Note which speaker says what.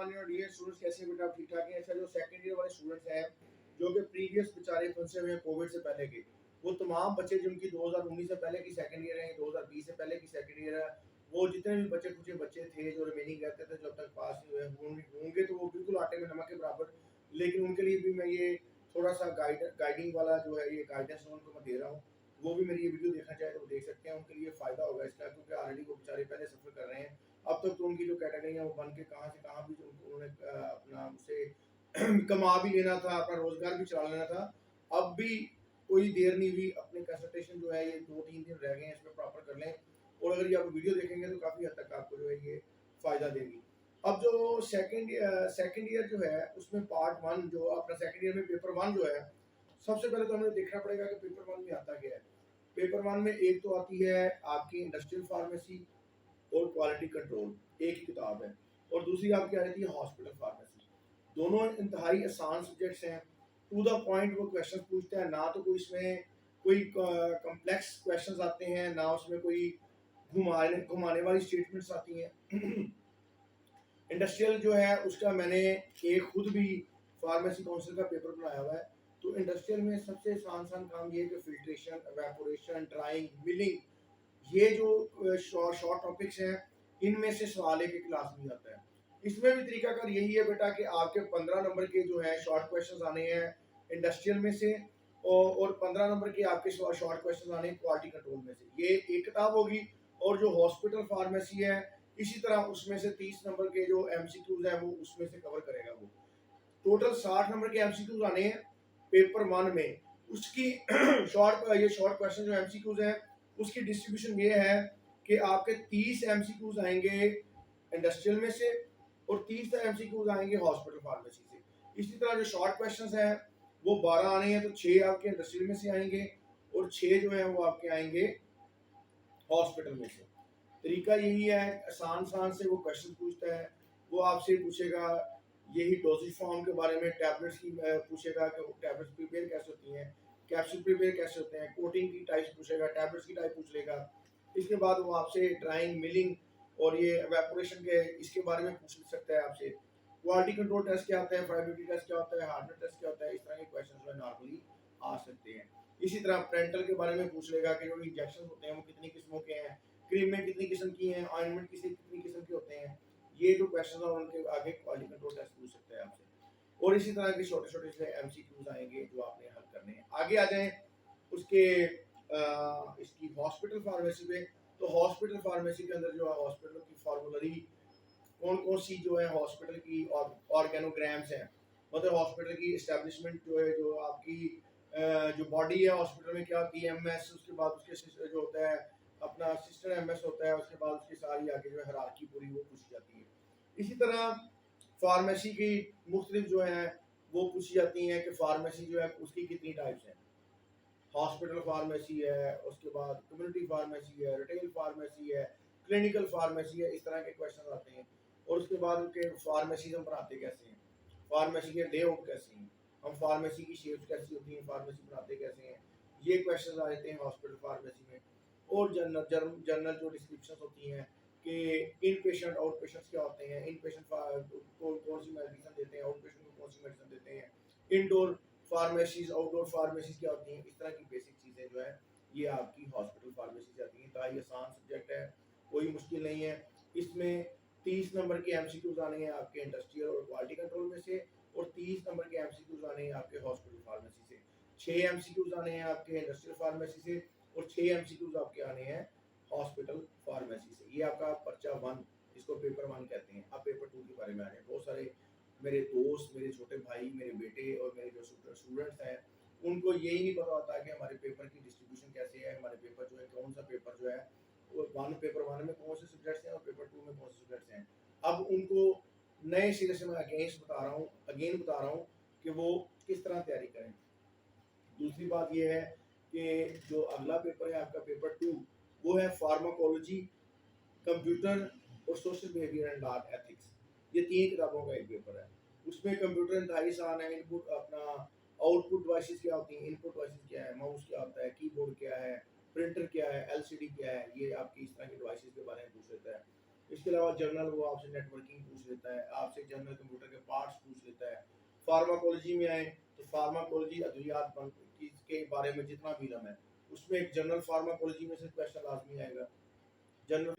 Speaker 1: One और dear students, कैसे हैं बेटा? आप ठीक ठाक हैं? अच्छा, जो सेकंड ईयर वाले स्टूडेंट्स हैं जो कि प्रीवियस बेचारे फंसे हुए हैं कोविड से पहले के, वो तमाम बच्चे जिनकी 2019 से पहले की सेकंड ईयर है, 2020 से पहले की सेकंड ईयर है, वो जितने भी बचे कुछ बच्चे थे जो रिमेनिंग रहते थे जब तक पास नहीं हुए होंगे तो वो बिल्कुल आटे में नमक के बराबर। लेकिन उनके लिए भी मैं ये थोड़ा सा गाइडिंग वाला जो है ये गाइडेंस उनको मैं दे रहा हूँ। वो भी मेरी ये वीडियो देखना चाहे तो वो देख सकते हैं, उनके लिए फ़ायदा होगा इसका, क्योंकि ऑलरेडी वो बेचारे पहले सफ़र कर रहे हैं। अब तक तो उनकी जो कैटेगरी है वो बन के कहाँ से कहाँ भी उन्होंने अपना उसे कमा भी लेना था, अपना रोजगार भी चला लेना था। अब भी कोई देर नहीं हुई, अपने कंसल्टेशन जो है ये 2-3 दिन रह गए हैं, इसमें प्रॉपर कर लें। और अगर ये आप वीडियो देखेंगे तो काफ़ी हद तक आपको जो है ये फ़ायदा देगी। अब जो सेकंड ईयर जो है उसमें पार्ट 1 जो अपना सेकंड ईयर में पेपर 1 जो है, सबसे पहले तो हमें देखना पड़ेगा कि पेपर 1 में आता क्या है। पेपर 1 में एक तो आती है आपकी इंडस्ट्रियल फार्मेसी और क्वालिटी कंट्रोल, एक ही किताब है। और दूसरी आपकी आ जाती है हॉस्पिटल फार्मेसी। दोनों इंतहाई आसान सब्जेक्ट्स हैं, टू द पॉइंट वो क्वेश्चन पूछते हैं, ना तो कोई इसमें कोई कॉम्प्लेक्स क्वेश्चंस आते हैं, ना उसमें कोई घुमाने घुमाने वाली स्टेटमेंट्स आती हैं। इंडस्ट्रियल जो है उसका मैंने एक खुद भी फार्मेसी काउंसिल का पेपर बनाया हुआ है। तो इंडस्ट्रियल में सबसे आसान काम ये है कि फिल्ट्रेशन, एवेपोरेशन, ड्राइंग, मिलिंग, ये जो शॉर्ट टॉपिक्स हैं, इनमें से सवाल एक क्लास में आता है। इसमें भी तरीकाकार यही है बेटा कि आपके 15 नंबर के जो है शॉर्ट क्वेश्चंस आने हैं इंडस्ट्रियल में से, और 15 नंबर के आपके शॉर्ट क्वेश्चंस आने हैं क्वालिटी कंट्रोल में से। ये एक किताब होगी। और जो हॉस्पिटल फार्मेसी है, इसी तरह उसमें से 30 नंबर के जो एमसीक्यूज है वो उसमें से कवर करेगा वो। टोटल 60 नंबर के एमसीक्यूज आने हैं पेपर 1 में। उसकी शॉर्ट क्वेश्चन जो एमसीक्यूज हैं उसकी डिस्ट्रीब्यूशन ये है कि आपके 30 एमसीक्यूज आएंगे इंडस्ट्रियल में से और 30 एमसीक्यूज आएंगे हॉस्पिटल फार्मेसी से। इसी तरह जो शॉर्ट क्वेश्चंस हैं वो 12 आने हैं, तो 6 आपके इंडस्ट्रियल में से आएंगे और 6 जो है वो आपके आएंगे हॉस्पिटल में से। तरीका यही है, आसान आसान से वो क्वेश्चन पूछता है। वो आपसे पूछेगा यही डोजेज फॉर्म के बारे में, टैबलेट्स की पूछेगा कि टैबलेट्स प्रिपेयर कैसे होती हैं, कैप्सूल प्रिपेयर कैसे होते हैं, कोटिंग की टाइप्स पूछेगा, टैबलेट्स की टाइप पूछ लेगा। इसके बाद वो आपसे ड्राइंग, मिलिंग और ये एवेपोरेशन के इसके बारे में पूछ सकता है आपसे। क्वालिटी कंट्रोल टेस्ट क्या होता है, फ्राइबिलिटी टेस्ट क्या होता है, हार्डनेस टेस्ट क्या होता है, इस तरह के क्वेश्चन जो है नॉर्मली आ सकते हैं। इसी तरह पेरेंटल के बारे में पूछ लेगा कि जो इंजेक्शन होते हैं वो कितनी किस्मों के हैं, क्रीम में कितनी किस्म की हैं, ऑइंटमेंट कितनी किस्म के होते हैं। ये जो क्वेश्चन है उनके आगे क्वालिटी कंट्रोल टेस्ट पूछ सकता है आपसे। और इसी तरह के छोटे छोटे से एमसीक्यूज आएंगे जो आपने हल करने हैं। आगे आ जाएं उसके इसकी हॉस्पिटल फार्मेसी पे। तो हॉस्पिटल फार्मेसी के अंदर जो है हॉस्पिटल की फॉर्मूलरी, कौन कौन सी जो है हॉस्पिटल की ऑर्गेनोग्राम्स हैं, मतलब हॉस्पिटल की इस्टेब्लिशमेंट जो है, जो आपकी जो बॉडी है हॉस्पिटल में क्या होती है, एमएस, उसके बाद उसके जो होता है अपना असिस्टेंट एमएस होता है, उसके बाद उसकी सारी आगे जो है हायरार्की पूरी वो पूछी जाती है। इसी तरह फार्मेसी की मुख्तलिफ जो है वो पूछी जाती हैं कि फार्मेसी जो है उसकी कितनी टाइप्स हैं। हॉस्पिटल फार्मेसी है, उसके बाद कम्युनिटी फार्मेसी है, रिटेल फार्मेसी है, क्लिनिकल फार्मेसी है, इस तरह के क्वेश्चन आते हैं। और उसके बाद उनके फार्मेसी हम बनाते कैसे हैं, फार्मेसी के लेआउट कैसे हैं, हम फार्मेसी की शेप्स कैसी होती हैं, फार्मेसी बनाते कैसे हैं, ये क्वेश्चन आ जाते हैं हॉस्पिटल फार्मेसी में। और जनरल जो डिस्क्रिप्शन होती हैं कि इन पेशेंट आउट पेशेंट्स क्या होते हैं, इन पेशेंट को कौन सी मेडिसिन देते हैं, आउट पेशेंट को कौन सी मेडिसिन देते हैं, इंडोर फार्मेसीज, आउटडोर फार्मेसीज क्या होती हैं, इस तरह की बेसिक चीज़ें जो है ये आपकी हॉस्पिटल फार्मेसी से आती हैं। तो ये आसान सब्जेक्ट है, कोई मुश्किल नहीं है। इसमें 30 नंबर के एमसीक्यूज आने हैं आपके इंडस्ट्रियल और क्वालिटी कंट्रोल में से, और 30 नंबर के एमसीक्यूज आने हैं आपके हॉस्पिटल फार्मेसी से। 6 एमसीक्यूज आने हैं आपके इंडस्ट्रियल फार्मेसी से और 6 एमसीक्यूज आपके आने हैं हॉस्पिटल फार्मेसी से। ये आपका पर्चा 1, इसको पेपर 1 कहते हैं। अब पेपर 2 के बारे में आ रहे हैं। बहुत सारे मेरे दोस्त, मेरे छोटे भाई, मेरे बेटे और मेरे जो स्टूडेंट्स हैं, उनको यही नहीं पता होता कि हमारे पेपर की डिस्ट्रीब्यूशन कैसे है, हमारे पेपर जो है कौन सा पेपर जो है वो पेपर 1 में कौन से सब्जेक्ट्स हैं और पेपर 2 में कौन से सब्जेक्ट्स हैं। अब उनको नए सिरे से मैं अगेन बता रहा हूँ कि वो किस तरह तैयारी करें। दूसरी बात ये है कि जो अगला पेपर है आपका पेपर 2, वो है फार्माकोलॉजी, कंप्यूटर और social behaviour and art ethics. ये 3 किताबों का एक पेपर है। उसमें कंप्यूटर इंतहाई आसान है। इनपुट अपना आउटपुट डिवाइसेस क्या होती हैं, इनपुट डिवाइसेस क्या है, माउस क्या होता है, कीबोर्ड क्या है, प्रिंटर क्या है, एलसीडी क्या है, ये आपकी इस तरह के डिवाइसेस के बारे में पूछ लेता है। इसके अलावा जनरल वो आपसे नेटवर्किंग पूछ लेता है, आपसे जनरल कंप्यूटर के पार्ट्स पूछ लेता है। फार्माकोलॉजी में आए तो फार्माकोलॉजी अद्वियात के बारे में जितना भी इल्म है, उसमें एक जनरल फार्माकोलॉजी में से क्वेश्चन लाजमी आएगा। जनरल